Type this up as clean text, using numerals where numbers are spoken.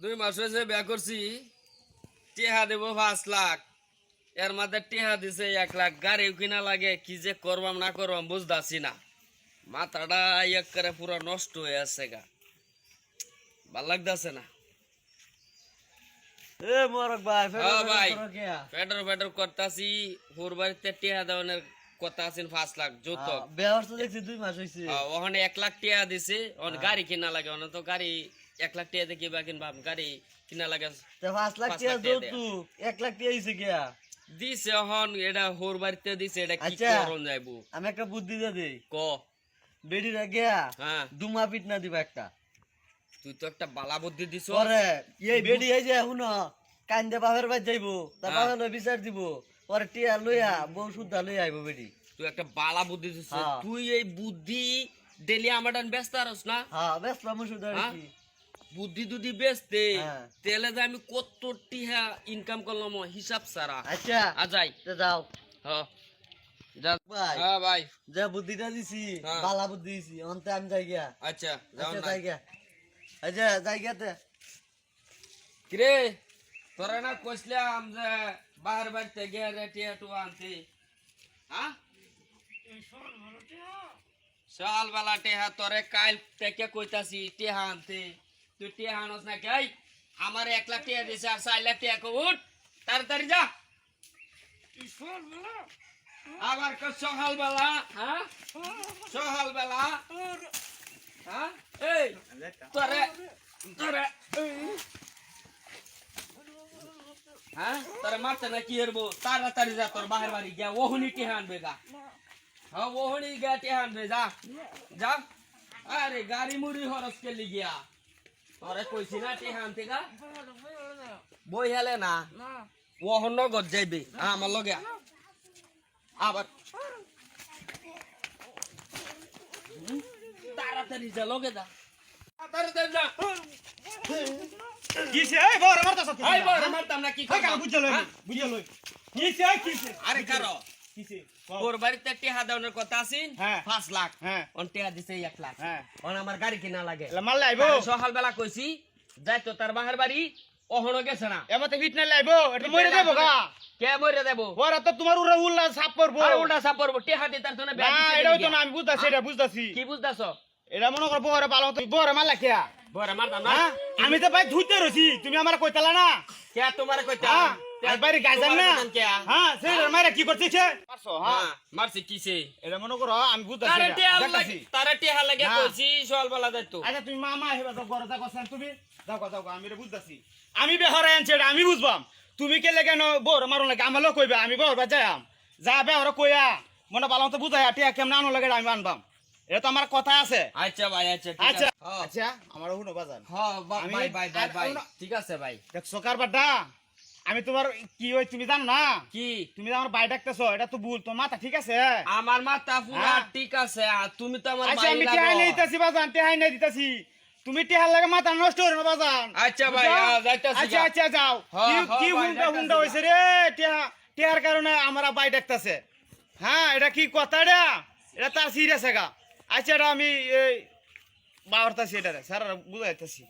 2 মাস হয়েছে বিয়া করছি, টেহা দেব 5 লাখ, এর মধ্যে টেহা দিছে 1 লাখ। গাড়িও কিনা লাগে, কি যে করবাম না করবাম বুঝতেছি না। মাথাটা এক করে পুরো নষ্ট হয়ে আছে গা, ভাল লাগতেছে না। এ মোরক ভাই হ্যাঁ ভাই, করো কিয়া ফেডার করতাছি। হুর বাড়িতে টেহা দেওয়ানের কথা আছেন 5 লাখ যৌতুক। বেয়ার তো দেখছি 2 মাস হইছে। ওখানে 1 লাখ টেহা দিছে, গাড়ি কিনা লাগে। ওখানে তো গাড়ি 1 লাখ টেহা দিয়ে কিবা কিনবা, গাড়ি কিনা লাগে। তে 5 লাখ 5 টাকা লাখ টাকা যৌতুক 1 লাখ টাকা হইছে কিয়া? দিছে এখন, এটা হোর বাড়িতে দিছে, এটা কি আচ্ছা। করন যাইবো? আমি একটা বুদ্ধি দিয়ে দেই, ক। বেডিরা গিয়া হ্যাঁ, দুমা পিট না দিবা একটা তুই তো একটা বালা বুদ্ধি দিছ। পরে এই বেডি এই যে শুনো কান্দে বাপের বাড়ি যাইবো, তার হ্যাঁ। বাপের লই বিচার দিব, পরে টিয়া লইয়া বউ সুদ্ধা লইয়া আইবো বেডি। তুই একটা বালা বুদ্ধি দিছ। হ্যাঁ। তুই এই বুদ্ধি ডেলি আমার ব্যস্ত আরস না। হ্যাঁ বেসলাম সুদ্ধা হ্যাঁ? কি বুদ্ধি দুদি বেচতে হ্যাঁ। তেলে যে আমি কত টিহা ইনকাম করলাম হিসাব সারা। আচ্ছা আজাই তে যাও হ্যাঁ যা ভাই, হ্যাঁ ভাই। যে বুদ্ধিটা দিছি হ্যাঁ। বালা বুদ্ধি দিছি, অন্তে আমি যাই গিয়া। আচ্ছা যাও আচ্ছা না। যাই গিয়া, আচ্ছা যাই গিয়াতে। কিরে, তোরা না কইছিলাম যে বাহার বাড়িতে গিয়ে রে টিয়া টু আনতে, হ্যাঁ? সকাল বেলা টেহা তোরে কাল থেকে কইতাছি টেহা আনতে, তুই টেহা আনস না কে? আমার 1 লাখ টেহা দিছে আর 4 লাখ টেহা কো, উঠ তাড়াতাড়ি যা। আবার সকাল বেলা, হ্যাঁ সকাল বেলা, হ্যাঁ এই তোরে তোরে হ্যাঁ তোরে মারতে না কি হবো? তাড়াতাড়ি যা, তোর বাহির বাড়ি গিয়া ওহনি টেহা আনবে গা। হ্যাঁ ওহনি গিয়া টেহা আনবে, যা যা। আরে গাড়ি মুড়ি হরস কে লিগিয়া তোরে কইছি না টেহা আনতে গা। বই হেলে না ওহন নগদ যাইবে আমার লগে। আবার তাড়াতাড়ি যা, লগে যা, তাড়াতাড়ি যা। কিছে এই বড় মারতাছ তুই? এই বড় মারতাম না কি কই কাম করব? বুঝলো লই হ্যাঁ? বুঝলো লই কিছে কিছে আরে কারো কিছে ওর বাড়িতে টেহা দেওয়ার কথা আছেন হ্যাঁ। 5 লাখ, হ্যাঁ। অন টেহা দিছে 1 লাখ। হ্যাঁ। অন আমার গাড়ি কিনা লাগে। এলা মাল লাইবো সকাল বেলা কইছি যাই তো তার বাহার বাড়ি, অহনো গেছে না। এমতে ফিট না লাইবো এটা মরে দেবো গা। কে মরে দেব? ওরা তো তোমার উড়া উল্লা সাপ করবো। আর উল্টা সাপড়ব টেহা দি তার জন্য না ব্যাগ দিছে এটাও তো গিয়া। না আমি বুঝতাছি, এটা বুঝতাছি। কি বুঝতাছ? এটা মনে কর বড় ভালো তো বড় মাল লাখিয়া। বড় মারতাম না। হ্যাঁ আমি তো ভাই ধুইতে রইছি, তুমি আমারে কইতালা না। কে তোমারে কইতা? হ্যাঁ আর বাইরে গাইজান না। হ্যাঁ সেই মাইরা কি করছিস পারছো? হ্যাঁ হ্যাঁ মারছি কিছে? এটা মনে করো আমি বুঝতাছি তারে এটা, টেহা দেখতাছি। লাগে, তারে টেহা লাগে না। কইছি সকাল বেলা যাই তো। আচ্ছা তুমি মামা হেবা তো বড় তা কছেন তুমি যাও যাও আমি এটা বুঝতাছি। আমি বেহরে আনছি এটা আমি বুঝবাম। তুমি কে লেগে বড় মারুন লাগে আমারও কইবা, আমি বড় যাইম যা বেহরে কইয়া মনে ভালো তো বুঝাই টিয়া কেমন আনো লাগে আমি আনবাম। এটা তো আমার কথা আছে। আচ্ছা ভাই, আচ্ছা ঠিক আচ্ছা আছে। হ্যাঁ। আচ্ছা আমার হুনো বাজান হ্যাঁ আমি- ভাই ভাই ভাই আর ভাই অন্য- ঠিক আছে ভাই। দেখছো কারবারটা আমি তোমার কি ওই তুমি জানো না, কি তুমি যে আমার বাই ডাকতেছো এটা তো ভুল, তোমার মাথা ঠিক আছে? আমার মাথা পুরা হ্যাঁ। ঠিক আছে, আর তুমি তো আমার আচ্ছা ভাই আমি লাগো। টেহাই নেই দিতেছি বাজান, টেহাই নেই দিতেছি। তুমি টেহার লাগে মাথা নষ্ট করে না বাজান। আচ্ছা ভাই, বুঝছো? যাইতাছি আচ্ছা গা। আচ্ছা যাও। হ্যাঁ, কি হ্যাঁ কি ভাই, হুন্ডা যাইতাছি হুন্ডা গা। হইছে রে টেহা টেহার কারণে আমরা বাই ডাকতেছে। হ্যাঁ এটা কি কথা রে? এটা তার সিরিয়াস গা। আচ্ছা এটা আমি এই বারতাছি এটা স্যার বুঝাইতেছি।